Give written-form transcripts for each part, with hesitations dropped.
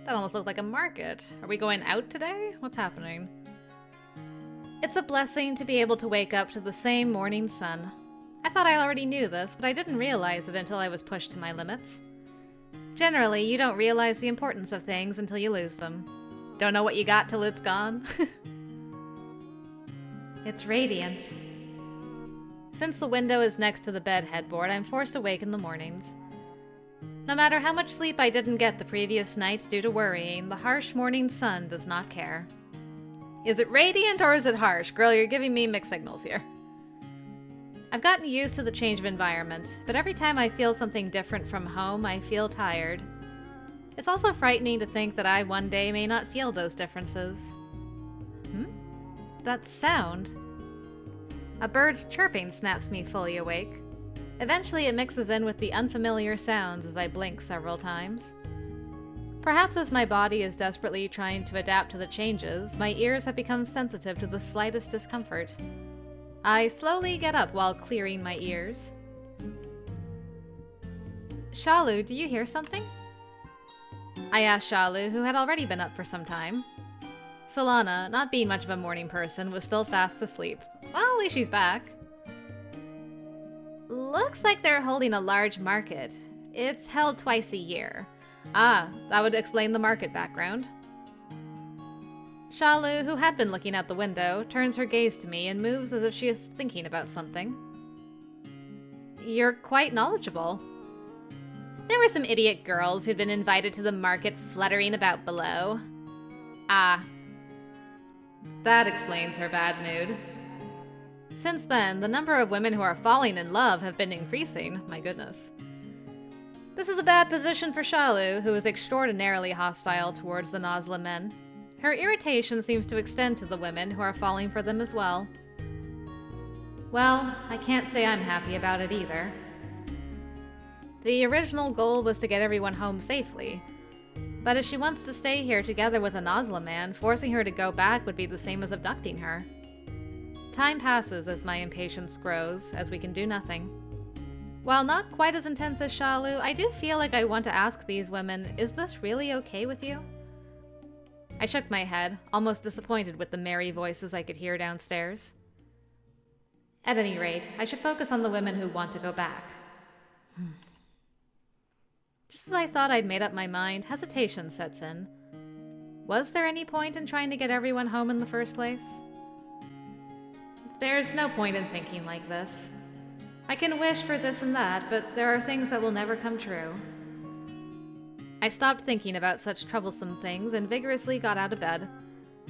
That almost looked like a market. Are we going out today? What's happening? It's a blessing to be able to wake up to the same morning sun. I thought I already knew this, but I didn't realize it until I was pushed to my limits. Generally, you don't realize the importance of things until you lose them. Don't know what you got till it's gone. It's radiant. Since the window is next to the bed headboard, I'm forced awake in the mornings. No matter how much sleep I didn't get the previous night due to worrying, the harsh morning sun does not care. Is it radiant or is it harsh? Girl, you're giving me mixed signals here. I've gotten used to the change of environment, but every time I feel something different from home, I feel tired. It's also frightening to think that I one day may not feel those differences. That sound. A bird's chirping snaps me fully awake. Eventually it mixes in with the unfamiliar sounds as I blink several times. Perhaps as my body is desperately trying to adapt to the changes, my ears have become sensitive to the slightest discomfort. I slowly get up while clearing my ears. Shalu, do you hear something? I asked Shalu, who had already been up for some time. Solana, not being much of a morning person, was still fast asleep. Well, at least she's back. Looks like they're holding a large market. It's held twice a year. Ah, that would explain the market background. Shalu, who had been looking out the window, turns her gaze to me and moves as if she is thinking about something. You're quite knowledgeable. There were some idiot girls who'd been invited to the market fluttering about below. Ah. That explains her bad mood. Since then, the number of women who are falling in love have been increasing. My goodness. This is a bad position for Shalu, who is extraordinarily hostile towards the Nasla men. Her irritation seems to extend to the women who are falling for them as well. Well, I can't say I'm happy about it either. The original goal was to get everyone home safely. But if she wants to stay here together with a Nasla man, forcing her to go back would be the same as abducting her. Time passes as my impatience grows, as we can do nothing. While not quite as intense as Shalu, I do feel like I want to ask these women, is this really okay with you? I shook my head, almost disappointed with the merry voices I could hear downstairs. At any rate, I should focus on the women who want to go back. Just as I thought I'd made up my mind, hesitation sets in. Was there any point in trying to get everyone home in the first place? There's no point in thinking like this. I can wish for this and that, but there are things that will never come true. I stopped thinking about such troublesome things and vigorously got out of bed.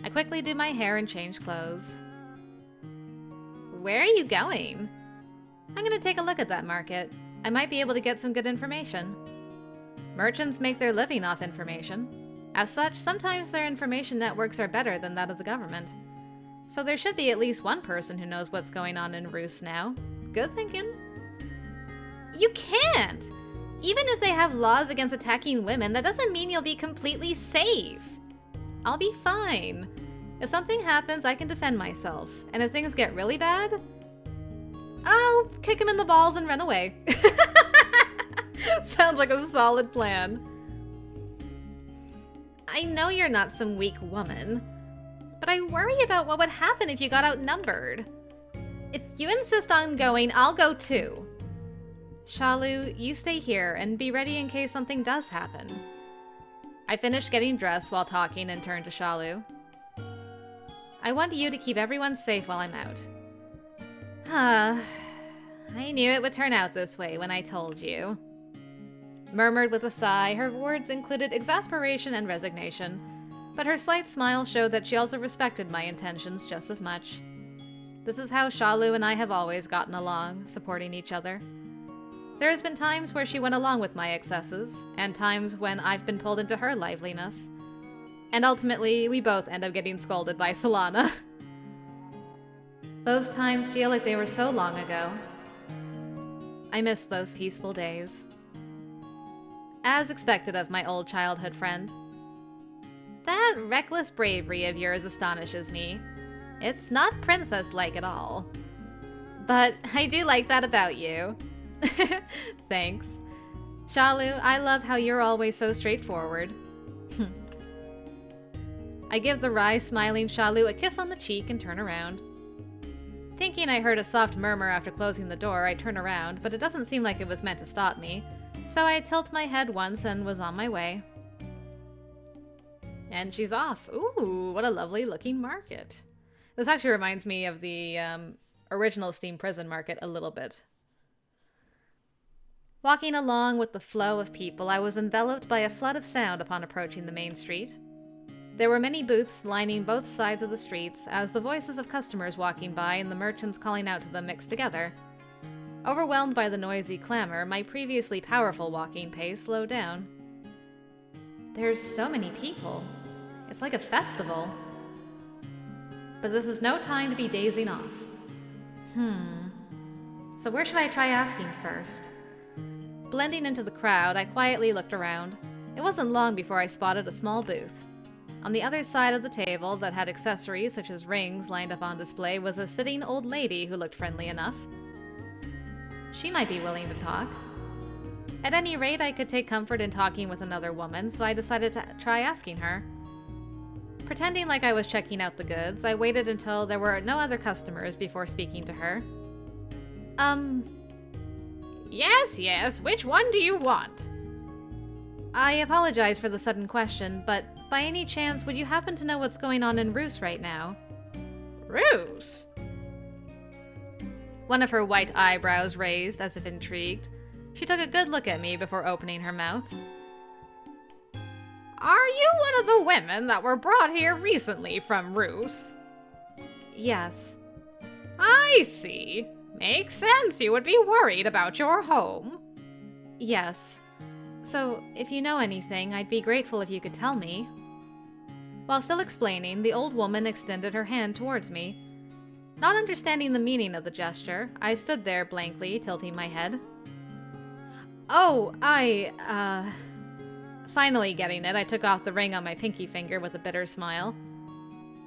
I quickly do my hair and change clothes. Where are you going? I'm gonna take a look at that market. I might be able to get some good information. Merchants make their living off information. As such, sometimes their information networks are better than that of the government. So there should be at least one person who knows what's going on in Roos now. Good thinking. You can't! Even if they have laws against attacking women, that doesn't mean you'll be completely safe. I'll be fine. If something happens, I can defend myself. And if things get really bad, I'll kick him in the balls and run away. Sounds like a solid plan. I know you're not some weak woman, but I worry about what would happen if you got outnumbered. If you insist on going, I'll go too. Shalu, you stay here and be ready in case something does happen. I finished getting dressed while talking and turned to Shalu. I want you to keep everyone safe while I'm out. I knew it would turn out this way when I told you. Murmured with a sigh, her words included exasperation and resignation, but her slight smile showed that she also respected my intentions just as much. This is how Shalu and I have always gotten along, supporting each other. There has been times where she went along with my excesses, and times when I've been pulled into her liveliness. And ultimately, we both end up getting scolded by Solana. Those times feel like they were so long ago. I miss those peaceful days. As expected of my old childhood friend. That reckless bravery of yours astonishes me. It's not princess-like at all. But I do like that about you. Thanks. Shalu, I love how you're always so straightforward. I give the wry, smiling Shalu a kiss on the cheek and turn around. Thinking I heard a soft murmur after closing the door, I turn around, but it doesn't seem like it was meant to stop me, so I tilt my head once and was on my way. And she's off. Ooh, what a lovely looking market. This actually reminds me of the original Steam Prison Market a little bit. Walking along with the flow of people, I was enveloped by a flood of sound upon approaching the main street. There were many booths lining both sides of the streets, as the voices of customers walking by and the merchants calling out to them mixed together. Overwhelmed by the noisy clamor, my previously powerful walking pace slowed down. There's so many people. It's like a festival. But this is no time to be dazing off. So where should I try asking first? Blending into the crowd, I quietly looked around. It wasn't long before I spotted a small booth. On the other side of the table that had accessories such as rings lined up on display was a sitting old lady who looked friendly enough. She might be willing to talk. At any rate, I could take comfort in talking with another woman, so I decided to try asking her. Pretending like I was checking out the goods, I waited until there were no other customers before speaking to her. Yes, which one do you want? I apologize for the sudden question, but by any chance, would you happen to know what's going on in Roos right now? Roos? One of her white eyebrows raised, as if intrigued. She took a good look at me before opening her mouth. Are you one of the women that were brought here recently from Roos? Yes. I see. Makes sense you would be worried about your home. Yes. So, if you know anything, I'd be grateful if you could tell me. While still explaining, the old woman extended her hand towards me. Not understanding the meaning of the gesture, I stood there blankly, tilting my head. Oh, Finally getting it, I took off the ring on my pinky finger with a bitter smile.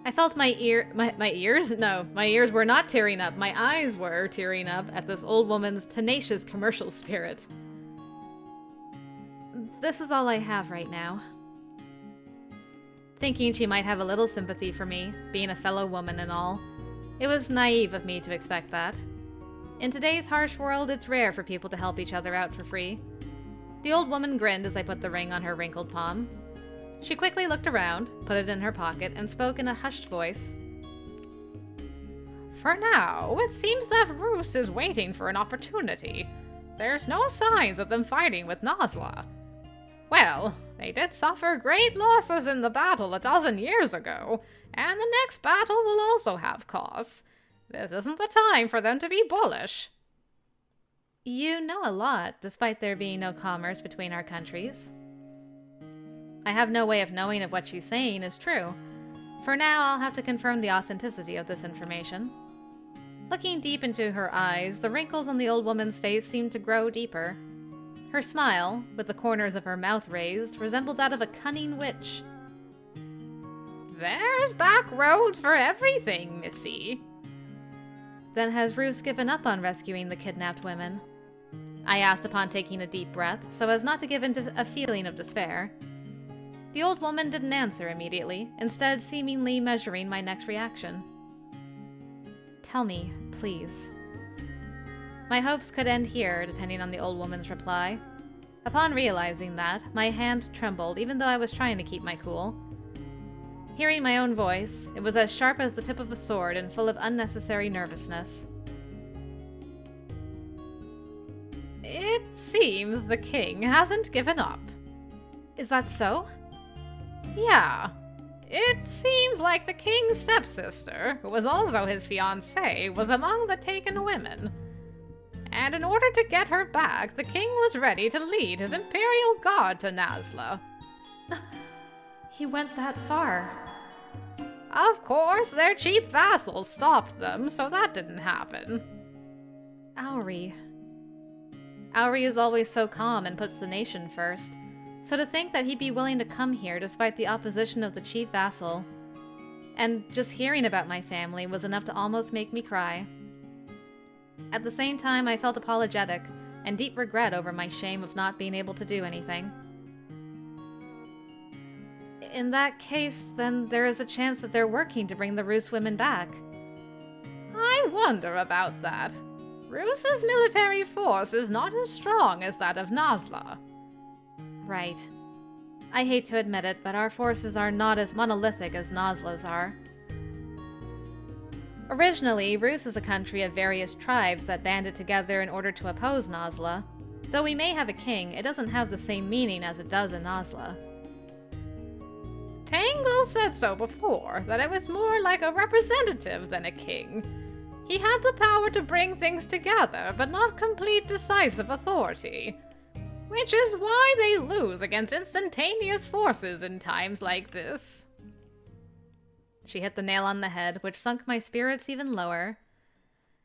I felt my ears? No, my ears were not tearing up. My eyes were tearing up at this old woman's tenacious commercial spirit. This is all I have right now. Thinking she might have a little sympathy for me, being a fellow woman and all. It was naive of me to expect that. In today's harsh world, it's rare for people to help each other out for free. The old woman grinned as I put the ring on her wrinkled palm. She quickly looked around, put it in her pocket, and spoke in a hushed voice. For now, it seems that Roos is waiting for an opportunity. There's no signs of them fighting with Nasla. Well, they did suffer great losses in the battle a dozen years ago, and the next battle will also have costs. This isn't the time for them to be bullish. You know a lot, despite there being no commerce between our countries. I have no way of knowing if what she's saying is true. For now, I'll have to confirm the authenticity of this information. Looking deep into her eyes, the wrinkles on the old woman's face seemed to grow deeper. Her smile, with the corners of her mouth raised, resembled that of a cunning witch. There's back roads for everything, missy. Then has Roos given up on rescuing the kidnapped women? I asked upon taking a deep breath, so as not to give into a feeling of despair. The old woman didn't answer immediately, instead seemingly measuring my next reaction. Tell me, please. My hopes could end here, depending on the old woman's reply. Upon realizing that, my hand trembled, even though I was trying to keep my cool. Hearing my own voice, it was as sharp as the tip of a sword and full of unnecessary nervousness. It seems the king hasn't given up. Is that so? Yeah. It seems like the king's stepsister, who was also his fiancée, was among the taken women. And in order to get her back, the king was ready to lead his imperial guard to Nasla. He went that far. Of course, their cheap vassals stopped them, so that didn't happen. Auri. Auri is always so calm and puts the nation first. So to think that he'd be willing to come here despite the opposition of the chief vassal. And just hearing about my family was enough to almost make me cry. At the same time, I felt apologetic and deep regret over my shame of not being able to do anything. In that case, then there is a chance that they're working to bring the Roos women back. I wonder about that. Roos's military force is not as strong as that of Nasla. Right. I hate to admit it, but our forces are not as monolithic as Nasla's are. Originally, Roos is a country of various tribes that banded together in order to oppose Nasla. Though we may have a king, it doesn't have the same meaning as it does in Nasla. Tangle said so before, that it was more like a representative than a king. He had the power to bring things together, but not complete decisive authority. Which is why they lose against instantaneous forces in times like this. She hit the nail on the head, which sunk my spirits even lower.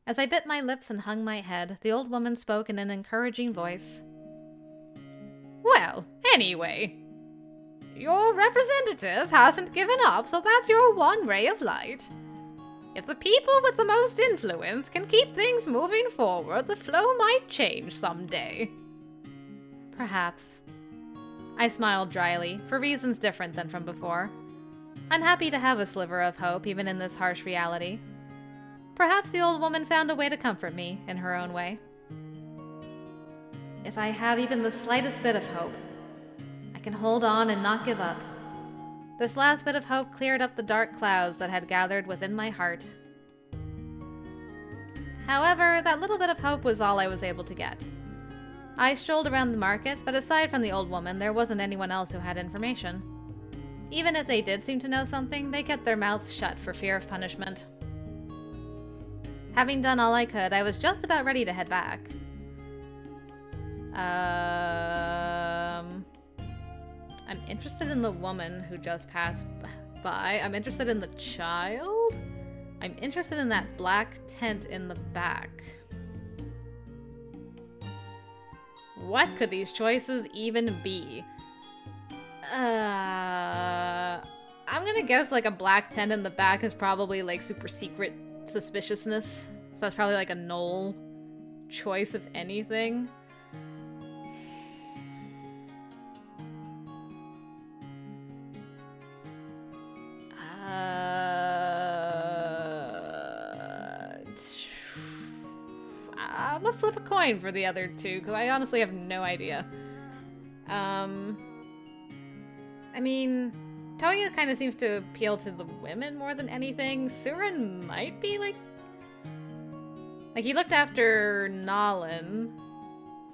As I bit my lips and hung my head, the old woman spoke in an encouraging voice. Well, anyway, your representative hasn't given up, so that's your one ray of light. If the people with the most influence can keep things moving forward, the flow might change someday. Perhaps. I smiled dryly, for reasons different than from before. I'm happy to have a sliver of hope, even in this harsh reality. Perhaps the old woman found a way to comfort me, in her own way. If I have even the slightest bit of hope, I can hold on and not give up. This last bit of hope cleared up the dark clouds that had gathered within my heart. However, that little bit of hope was all I was able to get. I strolled around the market, but aside from the old woman, there wasn't anyone else who had information. Even if they did seem to know something, they kept their mouths shut for fear of punishment. Having done all I could, I was just about ready to head back. I'm interested in the woman who just passed by. I'm interested in the child. I'm interested in that black tent in the back. What could these choices even be? I'm gonna guess like a black tent in the back is probably like super secret suspiciousness. So that's probably like a null choice of anything. I'm gonna flip a coin for the other two, because I honestly have no idea. I mean, Toya kind of seems to appeal to the women more than anything. Suren might be like he looked after Nalan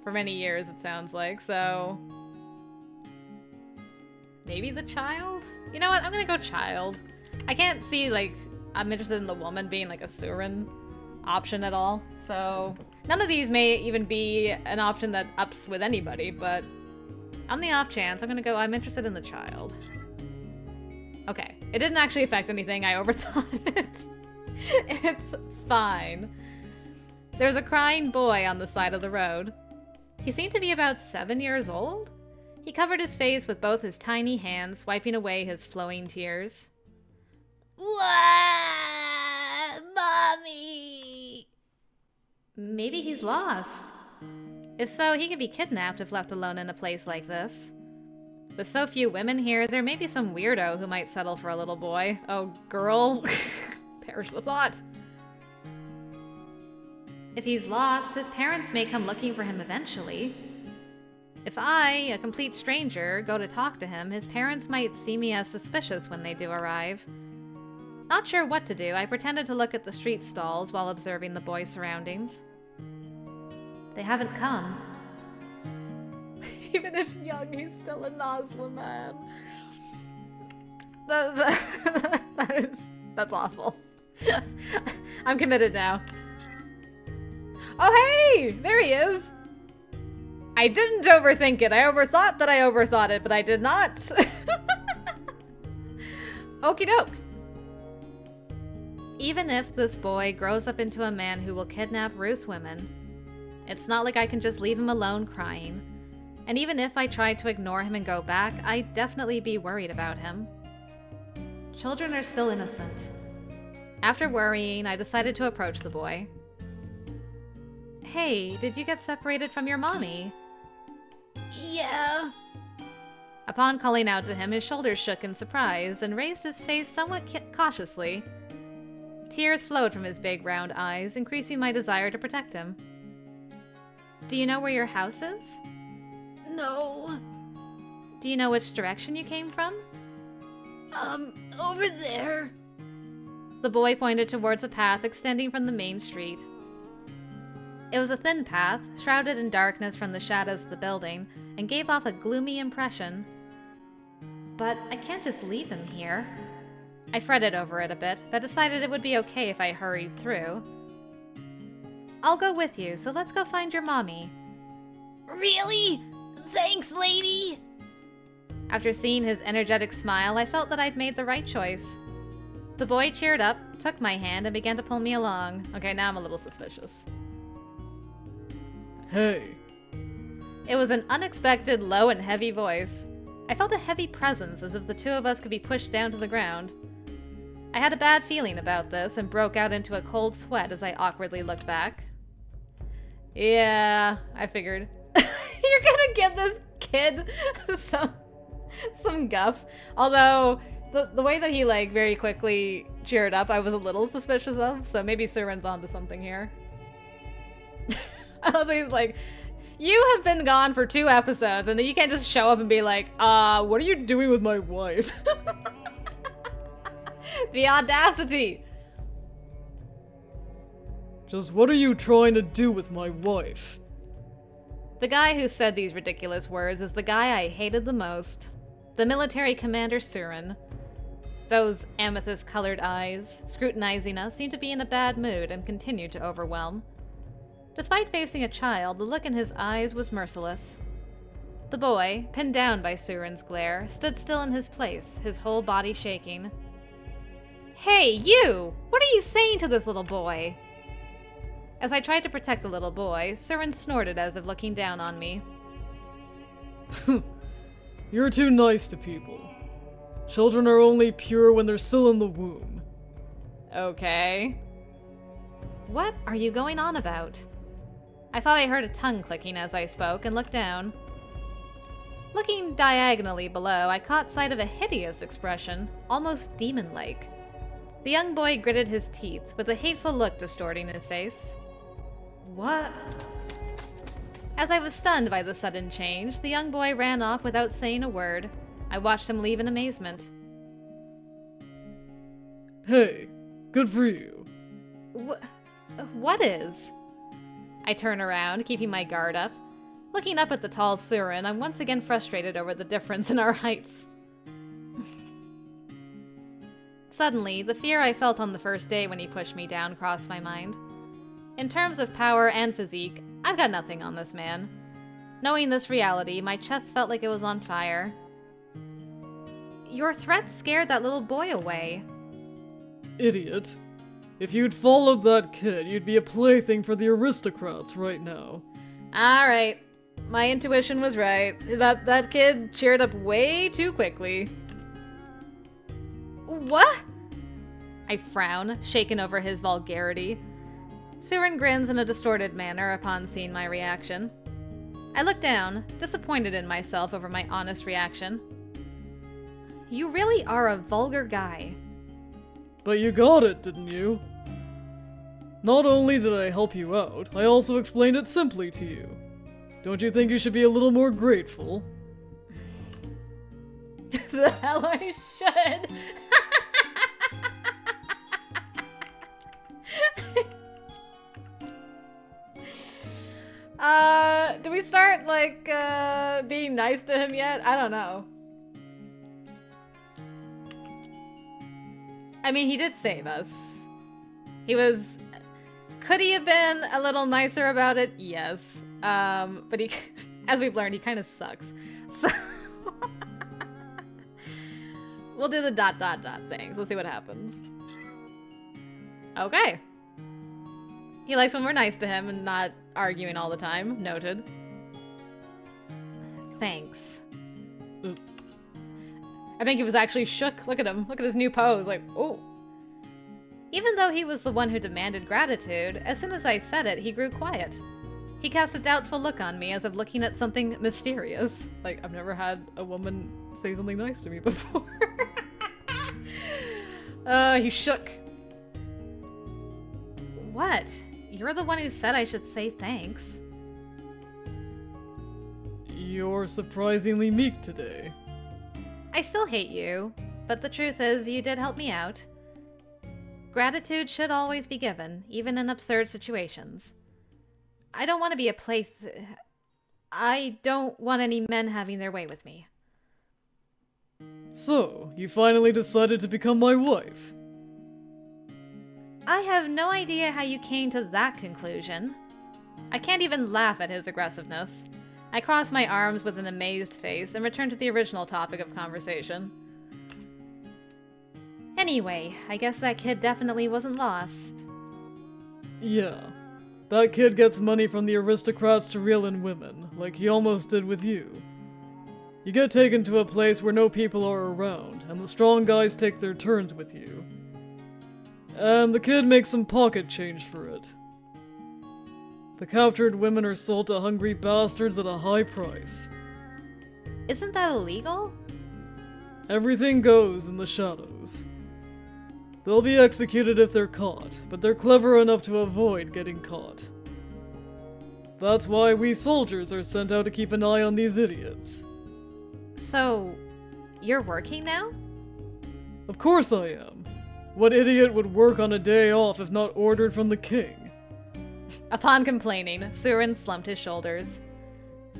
for many years, it sounds like, so maybe the child? You know what, I'm gonna go child. I can't see, like, I'm interested in the woman being like a Suren option at all, so none of these may even be an option that ups with anybody, but on the off chance, I'm gonna go, I'm interested in the child. Okay, it didn't actually affect anything, I overthought it. It's fine. There's a crying boy on the side of the road. He seemed to be about 7 years old. He covered his face with both his tiny hands, wiping away his flowing tears. Mommy! Maybe he's lost. If so, he could be kidnapped if left alone in a place like this. With so few women here, there may be some weirdo who might settle for a little boy. Oh, girl. Perish the thought. If he's lost, his parents may come looking for him eventually. If I, a complete stranger, go to talk to him, his parents might see me as suspicious when they do arrive. Not sure what to do, I pretended to look at the street stalls while observing the boy's surroundings. They haven't come. Even if young, he's still a Nasla man. That's awful. I'm committed now. Oh hey! There he is! I didn't overthink it. I overthought that I overthought it, but I did not. Okie doke. Even if this boy grows up into a man who will kidnap Roos women, it's not like I can just leave him alone crying. And even if I tried to ignore him and go back, I'd definitely be worried about him. Children are still innocent. After worrying, I decided to approach the boy. Hey, did you get separated from your mommy? Yeah. Upon calling out to him, his shoulders shook in surprise and raised his face somewhat cautiously. Tears flowed from his big round eyes, increasing my desire to protect him. Do you know where your house is? No. Do you know which direction you came from? Over there. The boy pointed towards a path extending from the main street. It was a thin path, shrouded in darkness from the shadows of the building, and gave off a gloomy impression. But I can't just leave him here. I fretted over it a bit, but decided it would be okay if I hurried through. I'll go with you, so let's go find your mommy. Really? Thanks, lady! After seeing his energetic smile, I felt that I'd made the right choice. The boy cheered up, took my hand, and began to pull me along. Okay, now I'm a little suspicious. Hey. It was an unexpected, low and heavy voice. I felt a heavy presence, as if the two of us could be pushed down to the ground. I had a bad feeling about this, and broke out into a cold sweat as I awkwardly looked back. Yeah, I figured. You're gonna give this kid some guff. Although, the way that he, like, very quickly cheered up, I was a little suspicious of, so maybe Suren's onto something here. He's like, you have been gone for 2 episodes, and then you can't just show up and be like, what are you doing with my wife? The audacity! Just what are you trying to do with my wife? The guy who said these ridiculous words is the guy I hated the most. The military commander Suren. Those amethyst-colored eyes, scrutinizing us, seemed to be in a bad mood and continued to overwhelm. Despite facing a child, the look in his eyes was merciless. The boy, pinned down by Suren's glare, stood still in his place, his whole body shaking. Hey, you! What are you saying to this little boy? As I tried to protect the little boy, Suren snorted as if looking down on me. You're too nice to people. Children are only pure when they're still in the womb. Okay. What are you going on about? I thought I heard a tongue clicking as I spoke and looked down. Looking diagonally below, I caught sight of a hideous expression, almost demon-like. The young boy gritted his teeth, with a hateful look distorting his face. What? As I was stunned by the sudden change, the young boy ran off without saying a word. I watched him leave in amazement. Hey, good for you. What is? I turn around, keeping my guard up. Looking up at the tall Suren, I'm once again frustrated over the difference in our heights. Suddenly, the fear I felt on the first day when he pushed me down crossed my mind. In terms of power and physique, I've got nothing on this man. Knowing this reality, my chest felt like it was on fire. Your threat scared that little boy away. Idiot. If you'd followed that kid, you'd be a plaything for the aristocrats right now. Alright. My intuition was right. That kid cheered up way too quickly. What? I frown, shaken over his vulgarity. Suren grins in a distorted manner upon seeing my reaction. I look down, disappointed in myself over my honest reaction. You really are a vulgar guy. But you got it, didn't you? Not only did I help you out, I also explained it simply to you. Don't you think you should be a little more grateful? The hell I should. Do we start, like, being nice to him yet? I don't know. I mean, he did save us. He was... Could he have been a little nicer about it? Yes. But he, as we've learned, he kind of sucks. So... We'll do the ... things. Let's see what happens. Okay. He likes when we're nice to him and not arguing all the time. Noted. Thanks. I think he was actually shook. Look at him. Look at his new pose. Like, oh. Even though he was the one who demanded gratitude, as soon as I said it, he grew quiet. He cast a doubtful look on me as if looking at something mysterious. Like, I've never had a woman say something nice to me before. He shook. What? You're the one who said I should say thanks. You're surprisingly meek today. I still hate you, but the truth is you did help me out. Gratitude should always be given, even in absurd situations. I don't want to be a I don't want any men having their way with me. So, you finally decided to become my wife. I have no idea how you came to that conclusion. I can't even laugh at his aggressiveness. I cross my arms with an amazed face and return to the original topic of conversation. Anyway, I guess that kid definitely wasn't lost. Yeah. That kid gets money from the aristocrats to reel in women, like he almost did with you. You get taken to a place where no people are around, and the strong guys take their turns with you. And the kid makes some pocket change for it. The captured women are sold to hungry bastards at a high price. Isn't that illegal? Everything goes in the shadows. They'll be executed if they're caught, but they're clever enough to avoid getting caught. That's why we soldiers are sent out to keep an eye on these idiots. So, you're working now? Of course I am. What idiot would work on a day off if not ordered from the king? Upon complaining, Suren slumped his shoulders.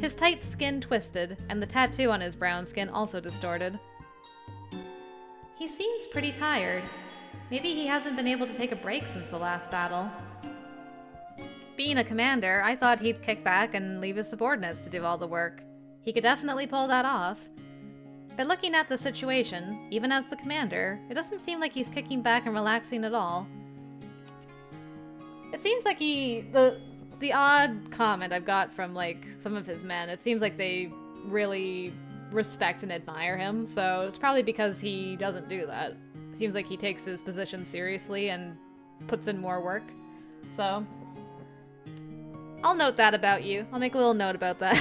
His tight skin twisted, and the tattoo on his brown skin also distorted. He seems pretty tired. Maybe he hasn't been able to take a break since the last battle. Being a commander, I thought he'd kick back and leave his subordinates to do all the work. He could definitely pull that off. But looking at the situation, even as the commander, it doesn't seem like he's kicking back and relaxing at all. It seems like the odd comment I've got from, like, some of his men, it seems like they really respect and admire him, so it's probably because he doesn't do that. It seems like he takes his position seriously and puts in more work. So, I'll note that about you. I'll make a little note about that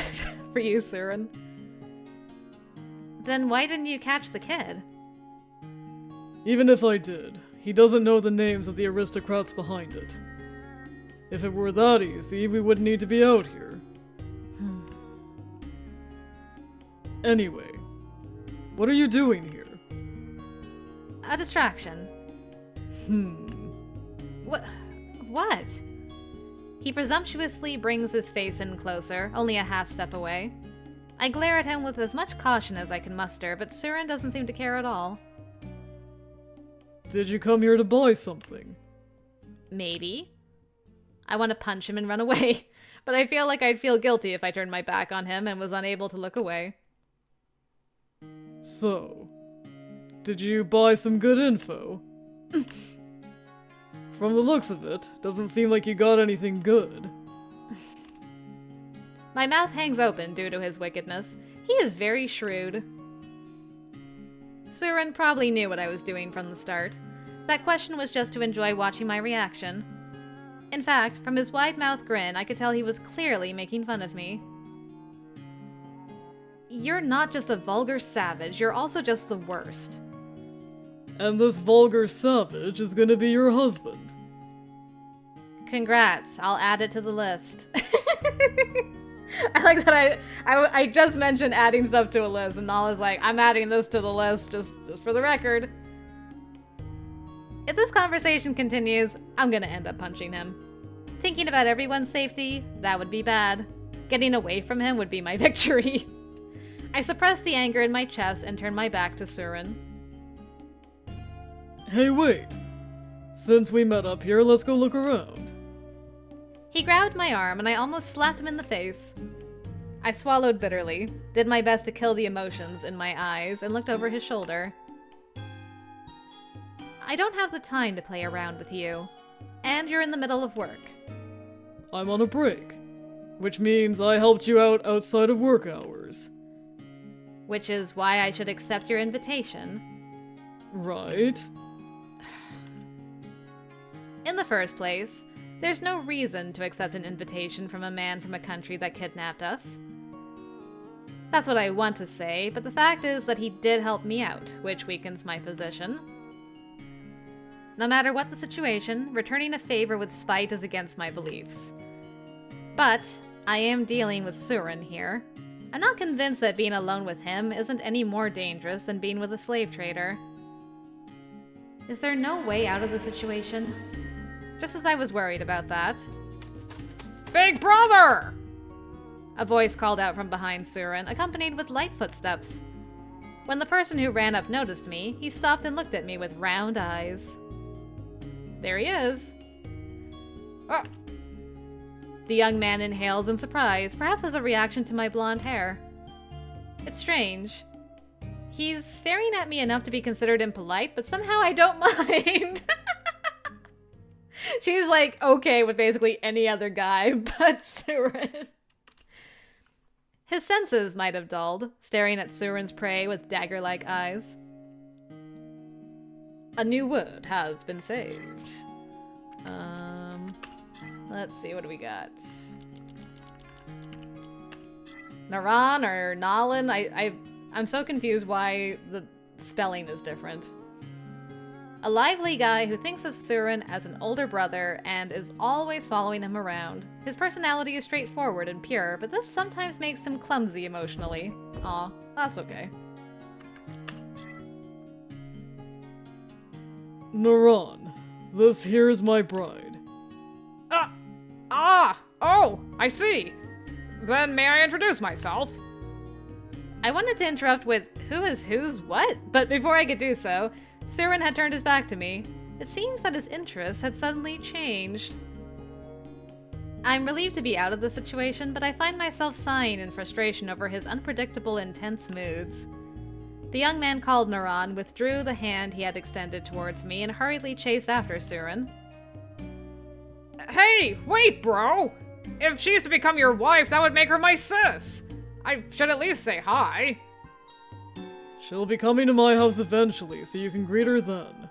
for you, Suren. Then why didn't you catch the kid? Even if I did, he doesn't know the names of the aristocrats behind it. If it were that easy, we wouldn't need to be out here. Anyway, what are you doing here? A distraction. What? He presumptuously brings his face in closer, only a half step away. I glare at him with as much caution as I can muster, but Suren doesn't seem to care at all. Did you come here to buy something? Maybe. I want to punch him and run away, but I feel like I'd feel guilty if I turned my back on him and was unable to look away. So, did you buy some good info? From the looks of it, doesn't seem like you got anything good. My mouth hangs open due to his wickedness. He is very shrewd. Suren probably knew what I was doing from the start. That question was just to enjoy watching my reaction. In fact, from his wide-mouthed grin, I could tell he was clearly making fun of me. You're not just a vulgar savage, you're also just the worst. And this vulgar savage is gonna be your husband. Congrats, I'll add it to the list. I like that I just mentioned adding stuff to a list, and Naala's like, I'm adding this to the list, just for the record. If this conversation continues, I'm gonna end up punching him. Thinking about everyone's safety, that would be bad. Getting away from him would be my victory. I suppress the anger in my chest and turn my back to Suren. Hey, wait. Since we met up here, let's go look around. He grabbed my arm and I almost slapped him in the face. I swallowed bitterly, did my best to kill the emotions in my eyes, and looked over his shoulder. I don't have the time to play around with you, and you're in the middle of work. I'm on a break, which means I helped you out outside of work hours. Which is why I should accept your invitation. Right. In the first place, There's no reason to accept an invitation from a man from a country that kidnapped us. That's what I want to say, but the fact is that he did help me out, which weakens my position. No matter what the situation, returning a favor with spite is against my beliefs. But I am dealing with Suren here. I'm not convinced that being alone with him isn't any more dangerous than being with a slave trader. Is there no way out of the situation? Just as I was worried about that. Big brother! A voice called out from behind Suren, accompanied with light footsteps. When the person who ran up noticed me, he stopped and looked at me with round eyes. There he is. Ah. The young man inhales in surprise, perhaps as a reaction to my blonde hair. It's strange. He's staring at me enough to be considered impolite, but somehow I don't mind. She's like okay with basically any other guy but Suren. His senses might have dulled, staring at Suren's prey with dagger-like eyes. A new word has been saved. Let's see, what do we got? Naran or Naala? I'm so confused why the spelling is different. A lively guy who thinks of Suren as an older brother and is always following him around. His personality is straightforward and pure, but this sometimes makes him clumsy emotionally. Aw, that's okay. Naran, this here is my bride. Oh, I see. Then may I introduce myself? I wanted to interrupt with who is who's what, but before I could do so, Suren had turned his back to me. It seems that his interests had suddenly changed. I'm relieved to be out of the situation, but I find myself sighing in frustration over his unpredictable, intense moods. The young man called Naran withdrew the hand he had extended towards me and hurriedly chased after Suren. Hey, wait, bro! If she's to become your wife, that would make her my sis! I should at least say hi. She'll be coming to my house eventually, so you can greet her then.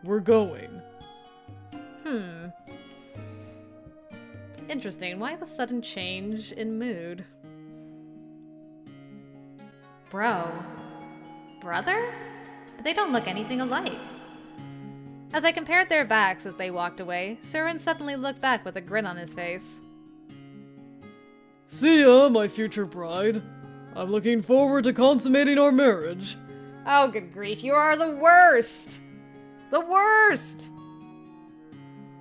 We're going. Interesting. Why the sudden change in mood? Bro. Brother? But they don't look anything alike. As I compared their backs as they walked away, Suren suddenly looked back with a grin on his face. See ya, my future bride. I'm looking forward to consummating our marriage. Oh, good grief, you are the worst! The worst!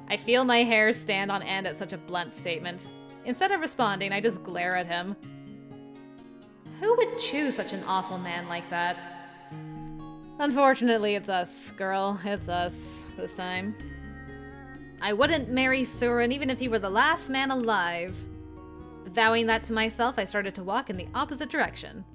I feel my hair stand on end at such a blunt statement. Instead of responding, I just glare at him. Who would choose such an awful man like that? Unfortunately, it's us, girl. It's us, this time. I wouldn't marry Suren even if he were the last man alive. Vowing that to myself, I started to walk in the opposite direction.